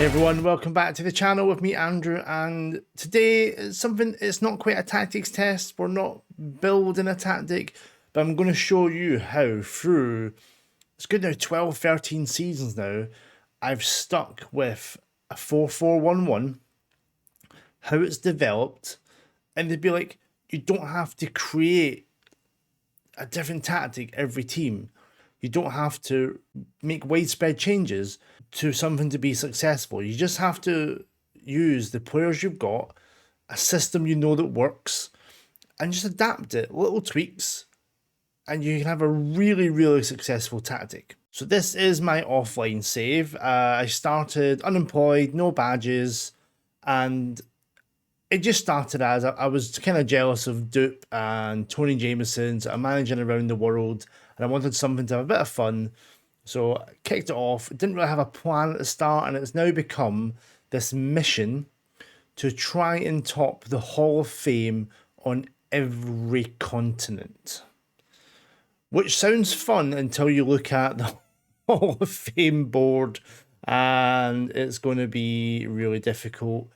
Hey everyone, welcome back to the channel with me, Andrew, and today it's not quite a tactics test. We're not building a tactic, but I'm going to show you how through, it's good now, 12, 13 seasons now, I've stuck with a 4-4-1-1, how it's developed, and they'd be like, you don't have to create a different tactic every team. You don't have to make widespread changes to something to be successful. You just have to use the players you've got, a system you know that works, and just adapt it, little tweaks, and you can have a really, really successful tactic. So this is my offline save. I started unemployed, no badges, and it just started as I was kind of jealous of Dupe and Tony Jameson's. I'm managing around the world, and I wanted something to have a bit of fun. So I kicked it off. It didn't really have a plan at the start, and it's now become this mission to try and top the Hall of Fame on every continent. Which sounds fun until you look at the Hall of Fame board, and it's going to be really difficult.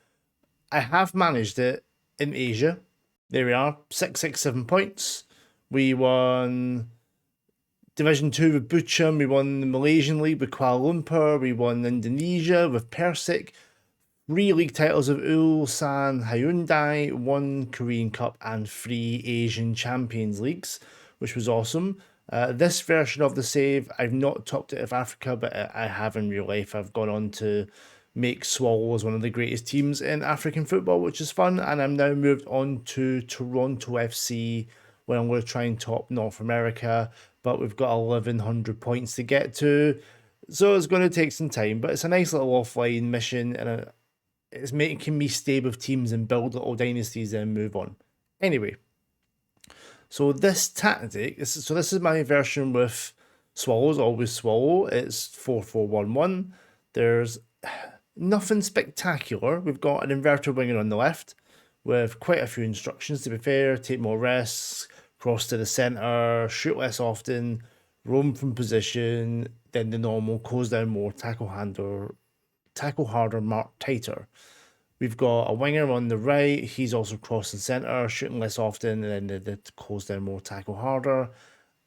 I have managed it in Asia. There we are, 667 points. We won Division 2 with Buchum, we won the Malaysian League with Kuala Lumpur, we won Indonesia with Persik, 3 league titles of Ulsan Hyundai, 1 Korean Cup and 3 Asian Champions Leagues, which was awesome. This version of the save, I've not topped it of Africa, but I have in real life. I've gone on to make Swallows one of the greatest teams in African football, which is fun, and I'm now moved on to Toronto FC, where I'm going to try and top North America, but we've got 1,100 points to get to, so it's going to take some time, but it's a nice little offline mission, and it's making me stay with teams and build little dynasties and move on. Anyway, so this tactic, this is my version with Swallows, always Swallow. It's 4-4-1-1. There's nothing spectacular. We've got an inverted winger on the left with quite a few instructions, to be fair. Take more risks, cross to the centre, shoot less often, roam from position, then the normal, close down more, tackle harder, mark tighter. We've got a winger on the right. He's also crossing centre, shooting less often, and then the close down more, tackle harder.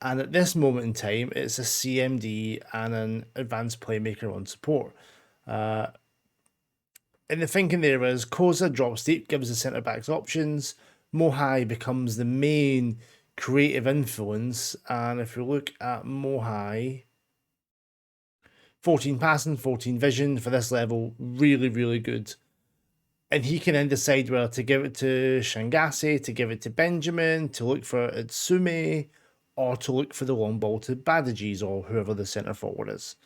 And at this moment in time, it's a CMD and an advanced playmaker on support. And the thinking there is Koza drops deep, gives the centre backs options. Mohai becomes the main creative influence. And if you look at Mohai, 14 passing, 14 vision for this level, really, really good. And he can then decide whether to give it to Shangase, to give it to Benjamin, to look for Itsume, or to look for the long ball to Badajis or whoever the centre forward is.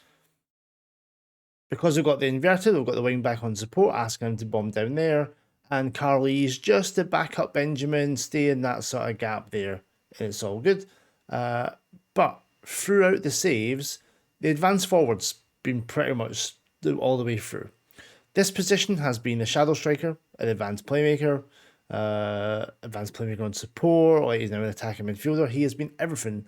Because we've got the inverted, we've got the wing back on support, asking him to bomb down there, and Carly's just to back up Benjamin, stay in that sort of gap there, and it's all good. But throughout the saves, the advance forward's been pretty much all the way through. This position has been a shadow striker, an advanced playmaker on support, like he's now an attacking midfielder. He has been everything.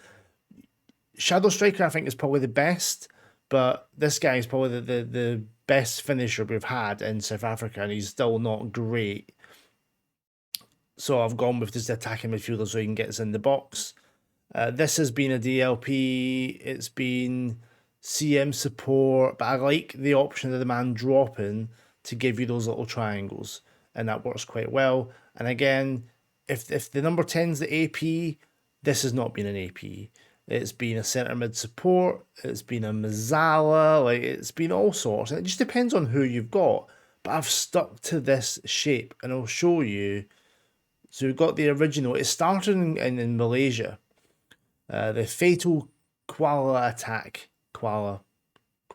Shadow striker, I think, is probably the best, but this guy is probably the best finisher we've had in South Africa, and he's still not great. So I've gone with just attacking midfielder so he can get us in the box. This has been a DLP. It's been CM support, but I like the option of the man dropping to give you those little triangles, and that works quite well. And again, if the number 10's the AP, this has not been an AP. It's been a centre mid support, it's been a Mazzala, like it's been all sorts. And it just depends on who you've got. But I've stuck to this shape, and I'll show you. So we've got the original. It started in Malaysia. The Fatal Kuala attack. Kuala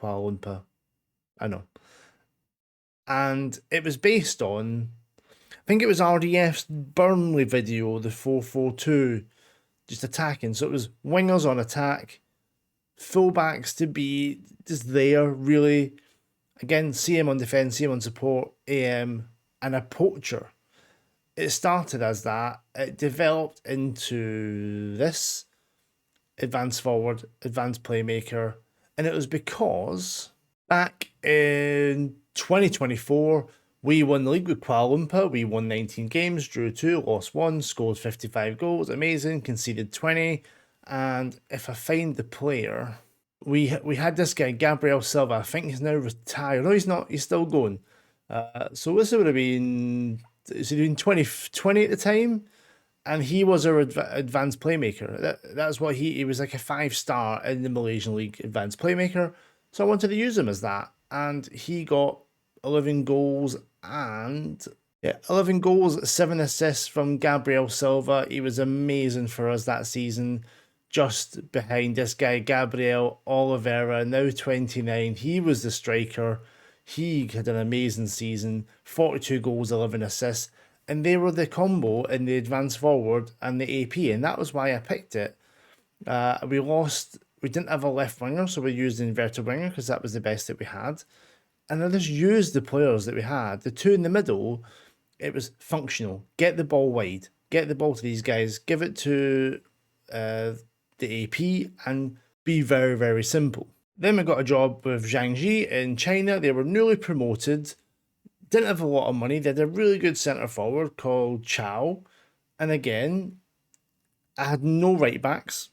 Lumpur. I know. And it was based on, I think it was RDF's Burnley video, the 4-4-2, just attacking. So it was wingers on attack, fullbacks to be just there, really. Again, CM on defence, CM on support, AM, and a poacher. It started as that. It developed into this. Advanced forward, advanced playmaker. And it was because back in 2024, we won the league with Kuala Lumpur. We won 19 games, drew 2, lost 1, scored 55 goals. Amazing, conceded 20. And if I find the player, we had this guy, Gabriel Silva. I think he's now retired. No, he's not. He's still going. So this would have been, is he doing 2020 at the time? And he was our advanced playmaker. That's what he was, like a 5-star in the Malaysian League advanced playmaker. So I wanted to use him as that. And he got 11 goals and 11 goals, 7 assists from Gabriel Silva. He was amazing for us that season. Just behind this guy, Gabriel Oliveira, now 29. He was the striker. He had an amazing season. 42 goals, 11 assists. And they were the combo in the advanced forward and the AP. And that was why I picked it. We didn't have a left winger, so we used the inverted winger because that was the best that we had. And I just used the players that we had. The two in the middle, it was functional. Get the ball wide. Get the ball to these guys. Give it to the AP and be very, very simple. Then we got a job with Jiangxi in China. They were newly promoted. Didn't have a lot of money. They had a really good centre forward called Chow. And again, I had no right backs.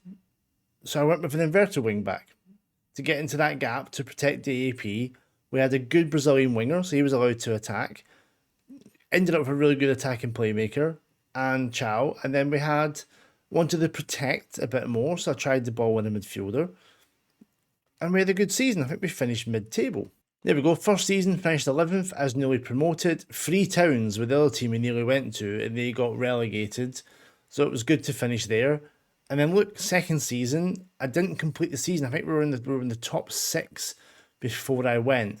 So I went with an inverted wing back to get into that gap to protect the AP. We had a good Brazilian winger, so he was allowed to attack. Ended up with a really good attacking playmaker and Chow. And then we wanted to protect a bit more, so I tried the ball in a midfielder. And we had a good season. I think we finished mid-table. There we go. First season, finished 11th as newly promoted. Freetowns with the other team we nearly went to, and they got relegated. So it was good to finish there. And then look, second season, I didn't complete the season. I think we were in the top 6 before I went.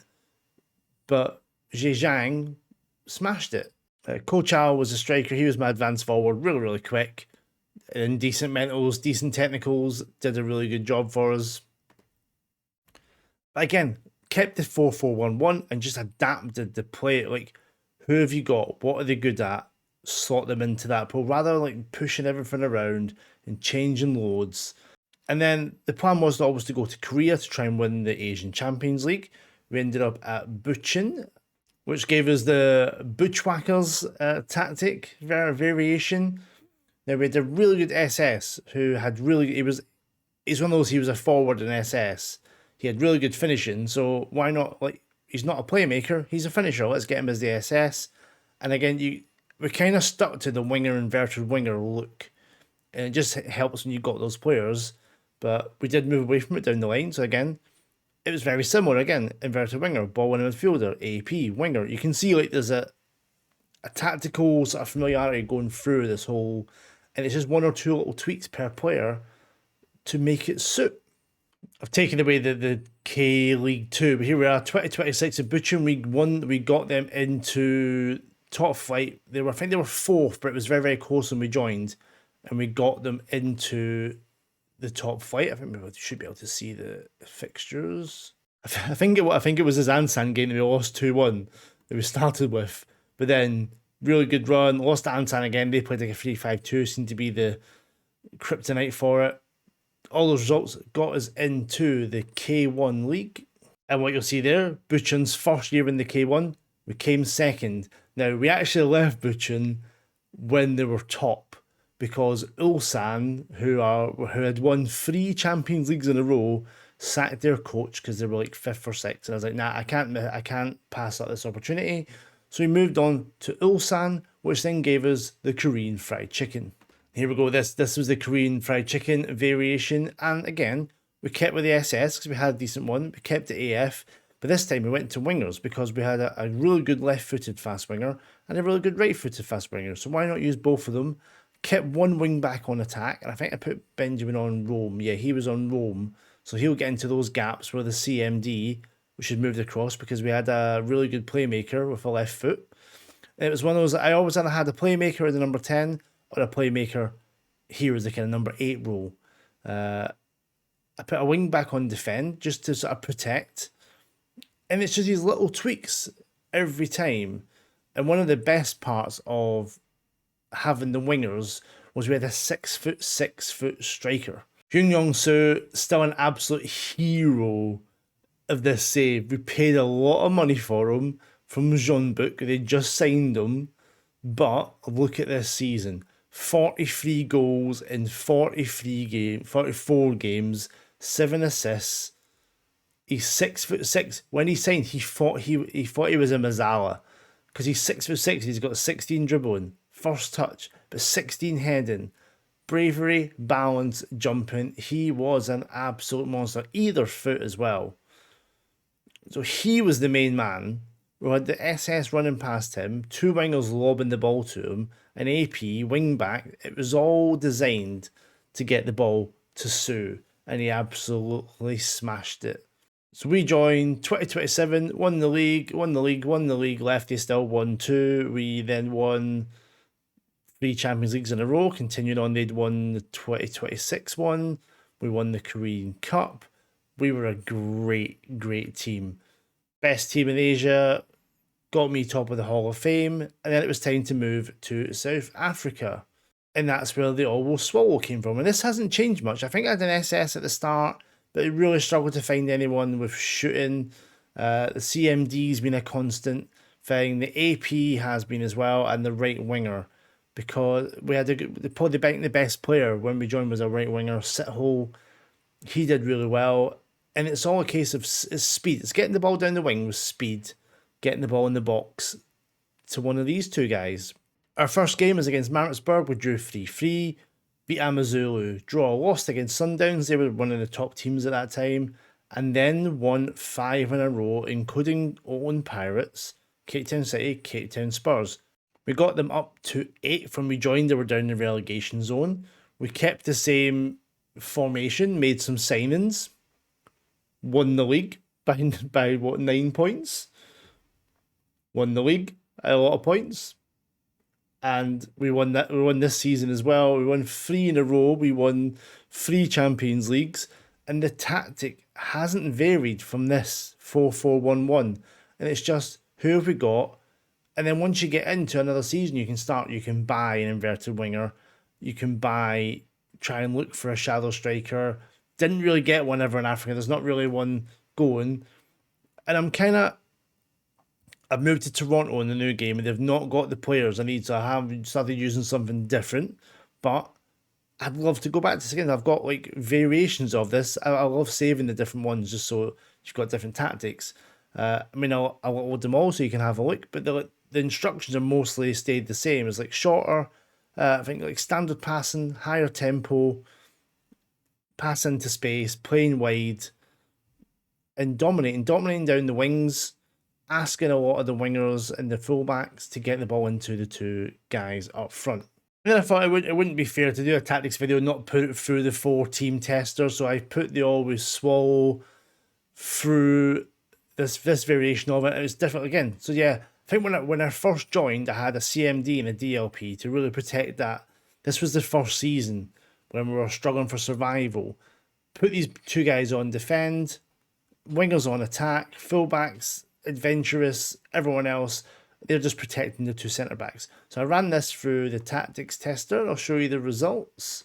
But Zhejiang smashed it. Ko Chao was a striker. He was my advanced forward, really, really quick. And decent mentals, decent technicals. Did a really good job for us. But again, kept the 4-4-1-1 and just adapted the play. Like, who have you got? What are they good at? Slot them into that pool rather like pushing everything around and changing loads. And then the plan was always to go to Korea to try and win the Asian Champions League. We ended up at Bucheon, which gave us the Bushwhackers tactic variation. Now we had a really good SS who had he's one of those, he was a forward in SS. He had really good finishing, so why not, like, he's not a playmaker, he's a finisher, let's get him as the SS. And again, we kind of stuck to the winger, inverted winger look. And it just helps when you got those players. But we did move away from it down the line. So again, it was very similar. Again, inverted winger, ball winning midfielder, AP, winger. You can see like there's a tactical sort of familiarity going through this whole, and it's just 1 or 2 little tweaks per player to make it suit. I've taken away the K League 2, but here we are, 2026 at Bucheon. We got them into top flight. I think they were 4th, but it was very, very close when we joined, and we got them into the top flight. I think we should be able to see the fixtures. I think it was his Ansan game that we lost 2-1 that we started with, but then really good run. Lost to Ansan again. They played like a 3-5-2, seemed to be the kryptonite for it. All those results got us into the K1 League, and what you'll see there, Bucheon's first year in the K1, we came second. Now, we actually left Bucheon when they were top because Ulsan, who had won 3 Champions Leagues in a row, sacked their coach because they were like 5th or 6th. And I was like, nah, I can't pass up this opportunity. So we moved on to Ulsan, which then gave us the Korean fried chicken. Here we go. This was the Korean fried chicken variation. And again, we kept with the SS because we had a decent one. We kept the AF. But this time we went to wingers because we had a really good left-footed fast winger and a really good right-footed fast winger. So why not use both of them? Kept one wing back on attack. And I think I put Benjamin on Rome. Yeah, he was on Rome. So he'll get into those gaps where the CMD, which had moved across because we had a really good playmaker with a left foot. And it was one of those, I always either had a playmaker at the number 10 or a playmaker here as the kind of number 8 role. I put a wing back on defend just to sort of protect. And it's just these little tweaks every time. And one of the best parts of having the wingers was we had a 6'6" striker. Hyun Young Soo, still an absolute hero of this save. We paid a lot of money for him from Jeanbook. They just signed him. But look at this season. 43 goals in 44 games, 7 assists. He's 6'6". When he signed, he thought he was a Mazzala. Because he's 6'6", he's got 16 dribbling, first touch, but 16 heading. Bravery, balance, jumping. He was an absolute monster. Either foot as well. So he was the main man. We had the SS running past him, 2 wingers lobbing the ball to him, an AP, wing back. It was all designed to get the ball to Sue, and he absolutely smashed it. So we joined 2027, won the league, Lefty still won 2. We then won 3 Champions Leagues in a row, continued on. They'd won the 2026 one. We won the Korean Cup. We were a great team. Best team in Asia, got me top of the Hall of Fame, and then it was time to move to South Africa. And that's where the Always Swallow came from. And this hasn't changed much. I think I had an SS at the start, but I really struggled to find anyone with shooting. The CMD's been a constant thing. The AP has been as well, and the right winger. Because we had probably the best player when we joined was a right winger, Sithole. He did really well. And it's all a case of speed. It's getting the ball down the wing with speed, getting the ball in the box to one of these 2 guys. Our first game was against Maritzburg. We drew 3-3, beat Amazulu, draw, lost against Sundowns. They were one of the top teams at that time. And then won 5 in a row, including Owen Pirates, Cape Town City, Cape Town Spurs. We got them up to 8th when we joined. They were down in the relegation zone. We kept the same formation, made some signings. Won the league by what, 9 points? Won the league a lot of points. And we won this season as well. We won 3 in a row. We won 3 Champions Leagues. And the tactic hasn't varied from this 4-4-1-1. And it's just, who have we got? And then once you get into another season, you can buy an inverted winger. You can try and look for a shadow striker. Didn't really get one ever in Africa. There's not really one going. And I've moved to Toronto in the new game, and they've not got the players I need, so I have started using something different. But I'd love to go back to this again. I've got like variations of this. I love saving the different ones just so you've got different tactics. I'll upload them all so you can have a look, but the instructions are mostly stayed the same. It's like shorter, I think like standard passing, higher tempo, pass into space, playing wide, and dominating down the wings, asking a lot of the wingers and the fullbacks to get the ball into the 2 guys up front. And then I thought it wouldn't be fair to do a tactics video and not put it through the 4 team tester, so I put the Always Swallow through this variation of it. It was different again. So yeah, I think when I first joined, I had a CMD and a DLP to really protect that. This was the first season when we were struggling for survival. Put these 2 guys on defend, wingers on attack, fullbacks, adventurous, everyone else, they're just protecting the 2 centre-backs. So I ran this through the tactics tester. I'll show you the results.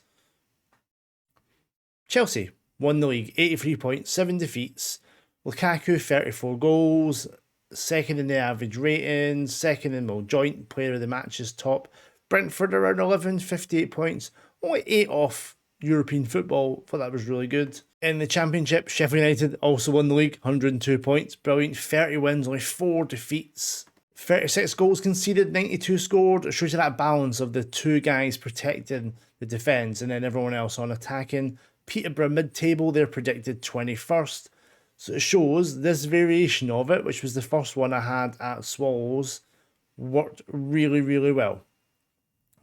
Chelsea won the league, 83 points, 7 defeats. Lukaku, 34 goals, 2nd in the average rating, 2nd in joint player of the matches top. Brentford around 11, 58 points, only 8 off European football. Thought that was really good. In the Championship, Sheffield United also won the league, 102 points, brilliant, 30 wins, only 4 defeats. 36 goals conceded, 92 scored. It shows you that balance of the 2 guys protecting the defence and then everyone else on attacking. Peterborough mid-table, they're predicted 21st. So it shows this variation of it, which was the first one I had at Swallows, worked really well.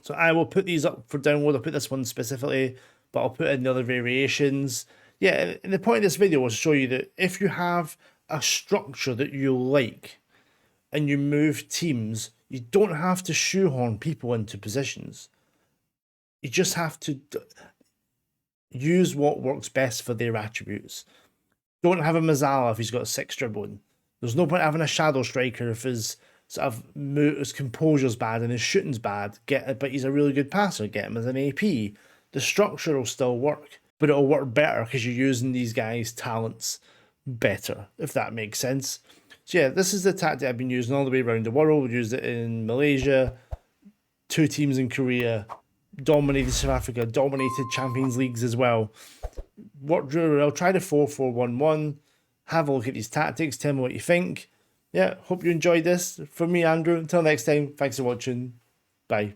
So I will put these up for download. I'll put this one specifically, but I'll put in the other variations. Yeah, and the point of this video was to show you that if you have a structure that you like and you move teams, you don't have to shoehorn people into positions. You just have to use what works best for their attributes. Don't have a Mazzala if he's got 6 dribbling. There's no point having a shadow striker if his his composure's bad and his shooting's bad. But he's a really good passer. Get him as an AP. The structure will still work, but it'll work better because you're using these guys' talents better, if that makes sense. So yeah, this is the tactic I've been using all the way around the world. We used it in Malaysia, 2 teams in Korea, dominated South Africa, dominated Champions Leagues as well. Worked really well. Try the 4-4-1-1. Have a look at these tactics. Tell me what you think. Yeah, hope you enjoyed this. From me, Andrew. Until next time, thanks for watching. Bye.